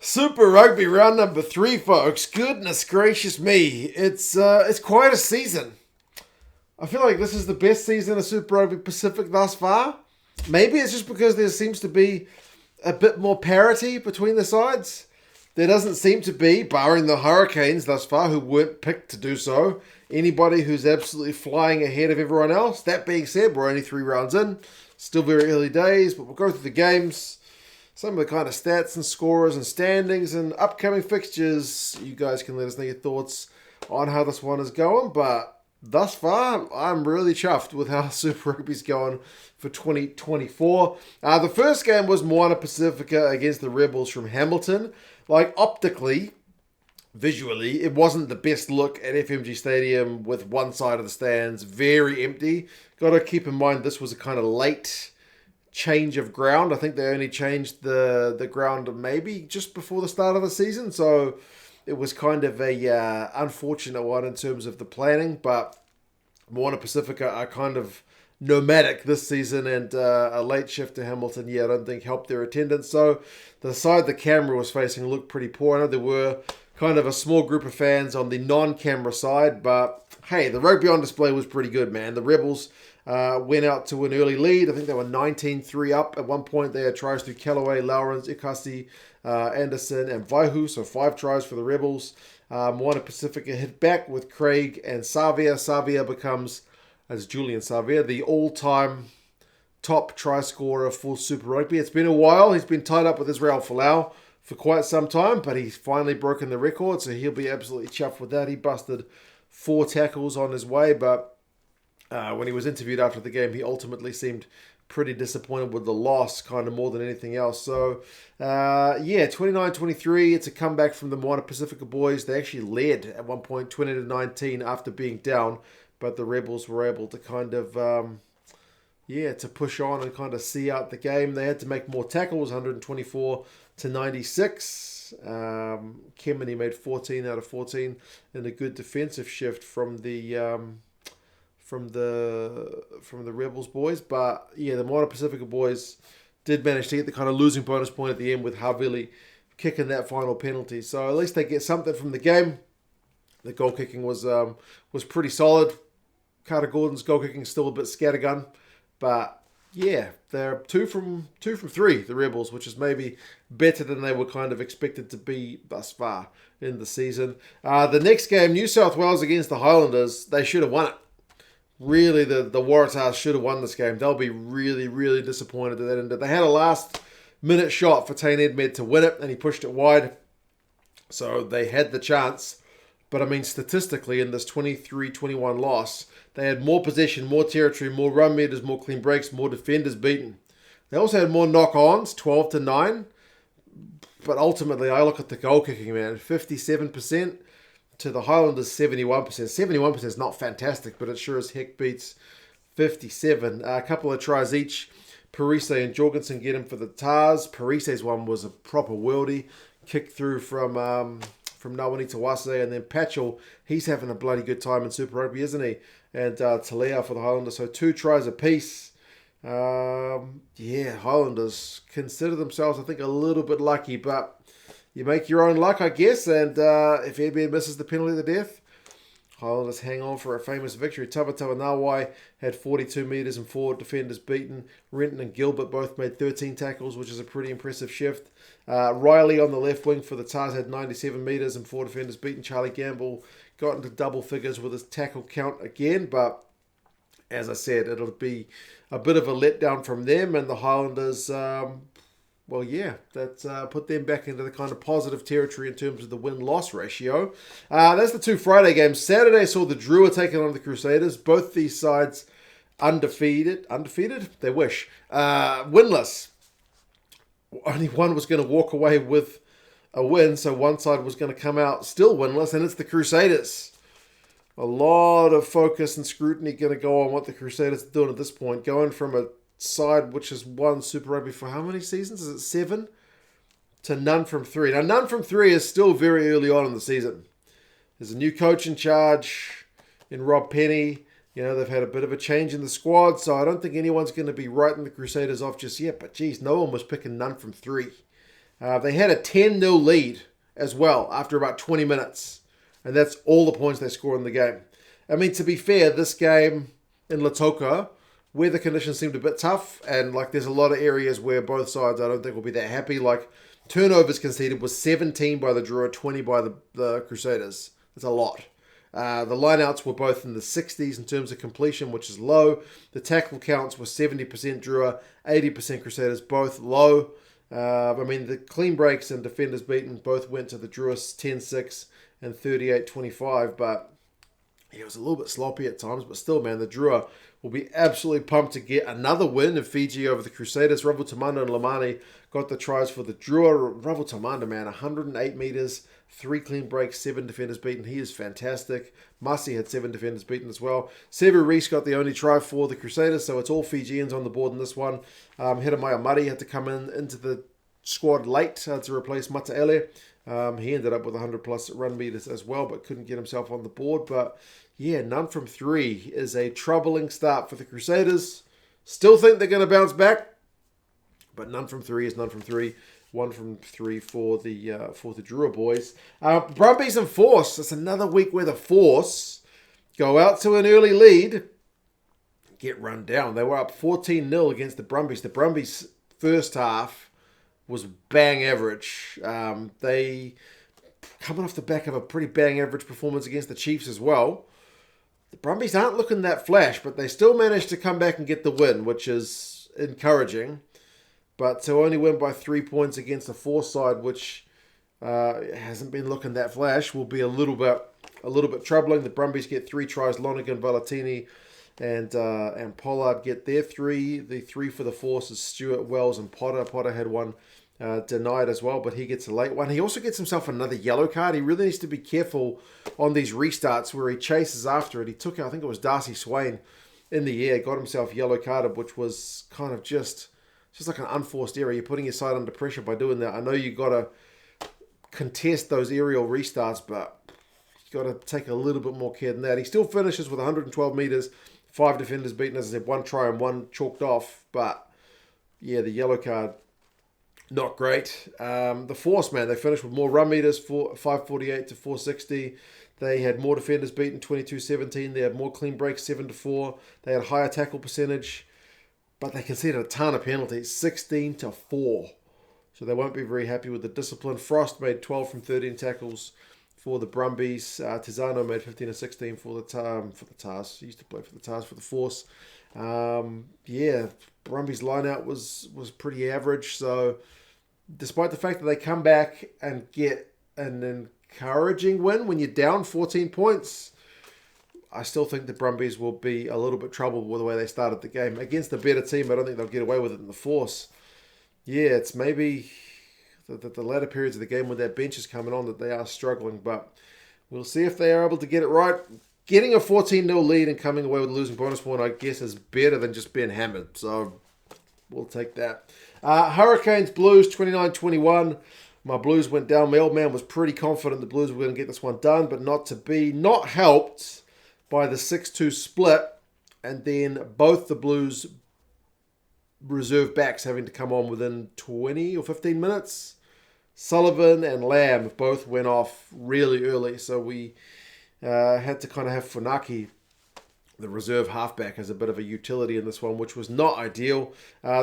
Super Rugby round number 3, folks. Goodness gracious me. It's quite a season. I feel like this is the best season of Super Rugby Pacific thus far. Maybe it's just because there seems to be a bit more parity between the sides. There doesn't seem to be, barring the Hurricanes thus far, who weren't picked to do so, anybody who's absolutely flying ahead of everyone else. That being said, we're only 3 rounds in. Still very early days, but we'll go through the games. Some of the kind of stats and scorers and standings and upcoming fixtures. You guys can let us know your thoughts on how this one is going. But thus far, I'm really chuffed with how Super Rugby's going for 2024. The first game was Moana Pacifica against the Rebels from Hamilton. Like, optically, visually, it wasn't the best look at FMG Stadium with one side of the stands very empty. Got to keep in mind this was a kind of late change of ground. I think they only changed the ground maybe just before the start of the season, so it was kind of a unfortunate one in terms of the planning. But Moana Pacifica are kind of nomadic this season, and a late shift to Hamilton, I don't think helped their attendance. So the side the camera was facing looked pretty poor. I know there were kind of a small group of fans on the non-camera side, but hey, the rugby on display was pretty good, man. The Rebels went out to an early lead. I think they were 19-3 up. At one point, they had tries through Callaway, Lawrence, Ikasi, Anderson, and Vaihu. So 5 tries for the Rebels. Moana Pacifica hit back with Craig and Savia. Savia becomes, as Julian Savia, the all-time top try scorer for Super Rugby. It's been a while. He's been tied up with Israel Folau for quite some time, but he's finally broken the record, so he'll be absolutely chuffed with that. He busted 4 tackles on his way, but when he was interviewed after the game, he ultimately seemed pretty disappointed with the loss, kind of more than anything else. So, 29-23, it's a comeback from the Moana Pacifica boys. They actually led at one point 20-19 after being down, but the Rebels were able to kind of, to push on and kind of see out the game. They had to make more tackles, 124-96. Kemeny made 14 out of 14 in a good defensive shift from the Rebels boys. But the Moana Pacifica boys did manage to get the kind of losing bonus point at the end with HURvBLU kicking that final penalty. So at least they get something from the game. The goal kicking was pretty solid. Carter Gordon's goal kicking is still a bit scattergun, but they're 2 from 3, the Rebels, which is maybe better than they were kind of expected to be thus far in the season. The next game, New South Wales against the Highlanders, they should have won it. Really, the Waratahs should have won this game. They'll be really, really disappointed at that end. They had a last-minute shot for Tane Edmed to win it, and he pushed it wide. So they had the chance. But, I mean, statistically, in this 23-21 loss, they had more possession, more territory, more run meters, more clean breaks, more defenders beaten. They also had more knock-ons, 12-9. But ultimately, I look at the goal kicking, man. 57% to the Highlanders, 71%. 71% is not fantastic, but it sure as heck beats 57. A couple of tries each. Parise and Jorgensen get him for the Tars. Parise's one was a proper worldie. Kick through from Nawani Tawase, and then Patchell, he's having a bloody good time in Super Rugby, isn't he? And Talea for the Highlanders, so 2 tries apiece. Highlanders consider themselves, I think, a little bit lucky, but you make your own luck, I guess, and if Edmed misses the penalty of the death, Highlanders hang on for a famous victory. Tavatawa Nawai had 42 metres and 4 defenders beaten. Renton and Gilbert both made 13 tackles, which is a pretty impressive shift. Riley on the left wing for the Tars had 97 metres and 4 defenders beaten. Charlie Gamble got into double figures with his tackle count again, but as I said, it'll be a bit of a letdown from them, and the Highlanders, that's put them back into the kind of positive territory in terms of the win-loss ratio. That's the 2 Friday games. Saturday saw the DRUvCRU taking on the Crusaders. Both these sides undefeated. Undefeated? They wish. Winless. Only one was going to walk away with a win, so one side was going to come out still winless, and it's the Crusaders. A lot of focus and scrutiny going to go on what the Crusaders are doing at this point, going from a side which has won Super Rugby for how many seasons? Is it 7? To none from 3. Now, none from 3 is still very early on in the season. There's a new coach in charge in Rob Penny. They've had a bit of a change in the squad, so I don't think anyone's going to be writing the Crusaders off just yet. But, geez, no one was picking none from 3. They had a 10-0 lead as well after about 20 minutes. And that's all the points they scored in the game. I mean, to be fair, this game in Lautoka, weather conditions seemed a bit tough. And like there's a lot of areas where both sides I don't think will be that happy. Like turnovers conceded was 17 by the DRUa, 20 by the Crusaders. That's a lot. The lineouts were both in the 60s in terms of completion, which is low. The tackle counts were 70% DRUa, 80% Crusaders, both low. I mean, the clean breaks and defenders beaten both went to the DRUa 10-6 and 38-25, but it was a little bit sloppy at times. But still, man, the DRUa will be absolutely pumped to get another win in Fiji over the Crusaders. Ravuthamanda and Lamani got the tries for the DRUa. Ravuthamanda, man, 108 meters, 3 clean breaks, 7 defenders beaten. He is fantastic. Masi had 7 defenders beaten as well. Sevu Reece got the only try for the Crusaders, so it's all Fijians on the board in this one. Hedamaya Murray had to come into the squad late to replace Mataele. He ended up with 100-plus run meters as well, but couldn't get himself on the board. But yeah, none from 3 is a troubling start for the Crusaders. Still think they're going to bounce back, but none from 3 is none from 3. 1 from 3 for the DRUa boys. Brumbies and Force. It's another week where the Force go out to an early lead, get run down. They were up 14-0 against the Brumbies. The Brumbies' first half was bang average. They, coming off the back of a pretty bang average performance against the Chiefs as well. The Brumbies aren't looking that flash, but they still managed to come back and get the win, which is encouraging. But to only win by 3 points against the Force side, which hasn't been looking that flash, will be a little bit troubling. The Brumbies get 3 tries. Lonergan, Valentini, and Pollard get their 3. The 3 for the Force is Stewart, Wells, and Potter. Potter had one denied as well, but he gets a late one. He also gets himself another yellow card. He really needs to be careful on these restarts where he chases after it. He took, I think it was Darcy Swain in the air, got himself yellow carded, which was kind of just like an unforced error. You're putting your side under pressure by doing that. I know you got to contest those aerial restarts, but you got to take a little bit more care than that. He still finishes with 112 meters, 5 defenders beaten, as I said, 1 try and 1 chalked off. But yeah, the yellow card, not great. The Force, man, they finished with more run meters, 548 to 460. They had more defenders beaten, 22-17. They had more clean breaks, 7-4. They had higher tackle percentage. But they conceded a ton of penalties, 16-4. So they won't be very happy with the discipline. Frost made 12 from 13 tackles for the Brumbies. Tizano made 15-16 for the Tars. He used to play for the Tars for the Force. Yeah, Brumbies lineout was pretty average. So despite the fact that they come back and get an encouraging win when you're down 14 points, I still think the Brumbies will be a little bit troubled with the way they started the game. Against a better team, I don't think they'll get away with it in the Force. Yeah, it's maybe the latter periods of the game when their bench is coming on that they are struggling, but we'll see if they are able to get it right. Getting a 14-0 lead and coming away with a losing bonus point, I guess, is better than just being hammered. So we'll take that. Hurricanes Blues 29-21. My Blues went down. My old man was pretty confident the Blues were going to get this one done, but not to be. Not helped by the 6-2 split, and then both the Blues reserve backs having to come on within 20 or 15 minutes. Sullivan and Lamb both went off really early, so we had to kind of have Funaki, the reserve halfback, as a bit of a utility in this one, which was not ideal.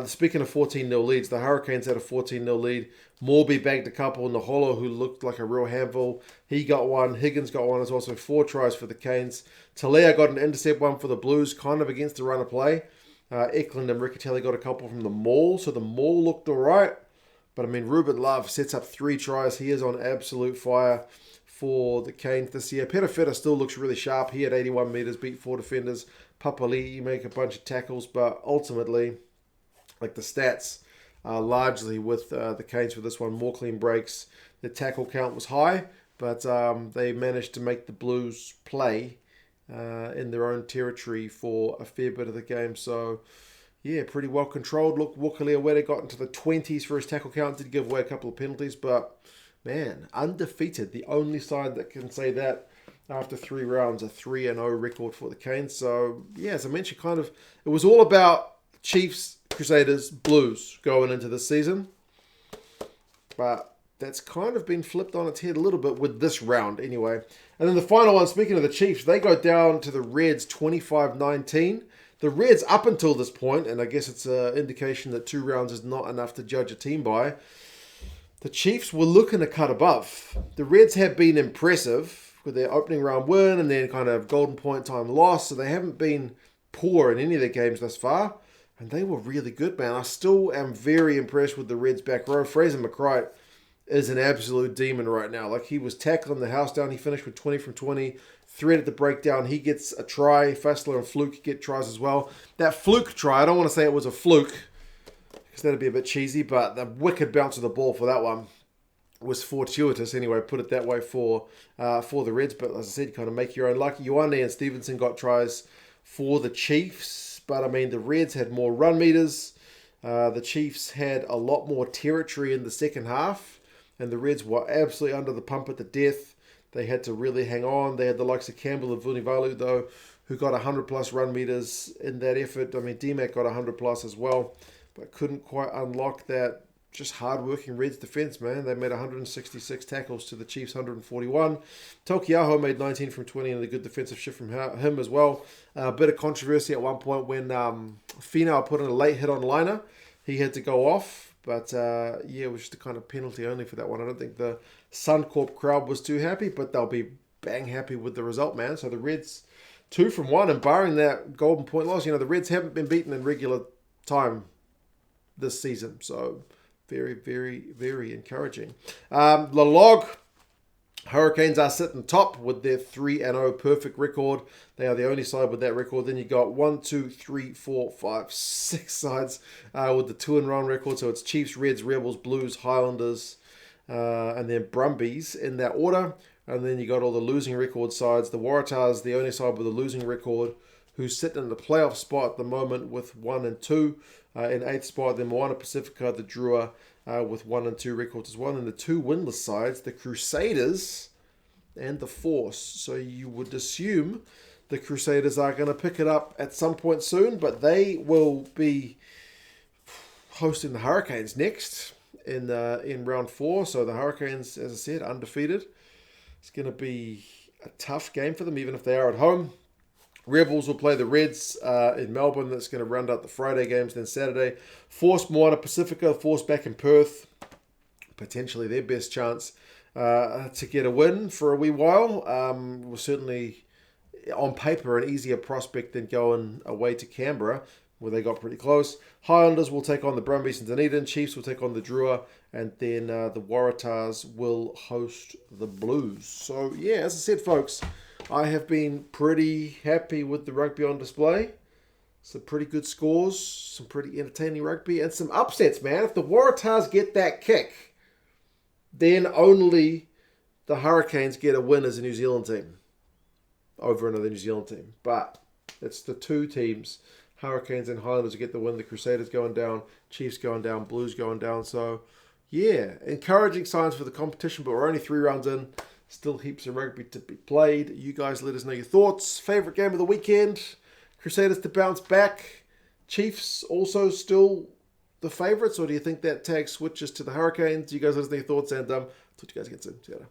Speaking of 14-0 leads, the Hurricanes had a 14-0 lead. Morby bagged a couple. Naholo, who looked like a real handful, he got one. Higgins got one as well, so 4 tries for the Canes. Talea got an intercept one for the Blues, kind of against the run of play. Eklund and Riccatelli got a couple from the maul, so the maul looked all right. But, I mean, Ruben Love sets up 3 tries. He is on absolute fire for the Canes this year. Perifetta still looks really sharp. He had 81 meters, beat 4 defenders. Papali'i make a bunch of tackles, but ultimately, like the stats are largely with the Canes for this one. More clean breaks. The tackle count was high, but they managed to make the Blues play in their own territory for a fair bit of the game. So, yeah, pretty well controlled. Look, Wukaliawere got into the 20s for his tackle count. Did give away a couple of penalties, but man, undefeated. The only side that can say that after 3 rounds, a 3-0 record for the Canes. So, yeah, as I mentioned, it was all about Chiefs, Crusaders, Blues going into this season. But that's kind of been flipped on its head a little bit with this round anyway. And then the final one, speaking of the Chiefs, they go down to the Reds 25-19. The Reds, up until this point, and I guess it's an indication that 2 rounds is not enough to judge a team by, the Chiefs were looking to cut above. The Reds have been impressive with their opening round win and then kind of golden point time loss, so they haven't been poor in any of their games thus far. And they were really good, man. I still am very impressed with the Reds back row. Fraser McCright is an absolute demon right now. Like, he was tackling the house down. He finished with 20 from 20. Thread at the breakdown. He gets a try. Fassler and Fluke get tries as well. That Fluke try, I don't want to say it was a fluke, because that'd be a bit cheesy, but the wicked bounce of the ball for that one was fortuitous. Anyway, put it that way for the Reds. But as I said, you kind of make your own luck. Ioane and Stevenson got tries for the Chiefs. But, I mean, the Reds had more run meters. The Chiefs had a lot more territory in the second half. And the Reds were absolutely under the pump at the death. They had to really hang on. They had the likes of Campbell and Vunivalu, though, who got 100-plus run meters in that effort. I mean, DMAC got 100-plus as well, but couldn't quite unlock that just hard-working Reds defense, man. They made 166 tackles to the Chiefs' 141. Tokiaho made 19 from 20 and a good defensive shift from him as well. A bit of controversy at one point when Finau put in a late hit on Liner. He had to go off, but yeah, it was just a kind of penalty only for that one. I don't think the Suncorp crowd was too happy, but they'll be bang happy with the result, man. So the Reds 2 from 1, and barring that golden point loss, the Reds haven't been beaten in regular time this season. So very, very, very encouraging. The log, Hurricanes are sitting top with their 3-0 perfect record. They are the only side with that record. Then you got 1, 2, 3, 4, 5, 6 sides with the 2-1 record. So it's Chiefs, Reds, Rebels, Blues, Highlanders, and then Brumbies in that order. And then you got all the losing record sides. The Waratahs, the only side with a losing record, who's sitting in the playoff spot at the moment with 1 and 2. In 8th spot, then Moana Pacifica, the Drua, with 1 and 2 records as well. And the 2 winless sides, the Crusaders and the Force. So you would assume the Crusaders are going to pick it up at some point soon, but they will be hosting the Hurricanes next in round 4. So the Hurricanes, as I said, undefeated. It's going to be a tough game for them, even if they are at home. Rebels will play the Reds in Melbourne. That's going to round out the Friday games. Then Saturday, Force, Moana Pacifica, Force back in Perth. Potentially their best chance to get a win for a wee while. Was certainly, on paper, an easier prospect than going away to Canberra, where they got pretty close. Highlanders will take on the Brumbies and Dunedin. Chiefs will take on the Drua. And then the Waratahs will host the Blues. So, yeah, as I said, folks, I have been pretty happy with the rugby on display. Some pretty good scores, some pretty entertaining rugby, and some upsets, man. If the Waratahs get that kick, then only the Hurricanes get a win as a New Zealand team over another New Zealand team. But it's the 2 teams, Hurricanes and Highlanders, get the win. The Crusaders going down, Chiefs going down, Blues going down. So, yeah, encouraging signs for the competition, but we're only 3 rounds in. Still heaps of rugby to be played. You guys let us know your thoughts. Favourite game of the weekend? Crusaders to bounce back. Chiefs also still the favourites, or do you think that tag switches to the Hurricanes? You guys let us know your thoughts, and talk to you guys again soon. See you later.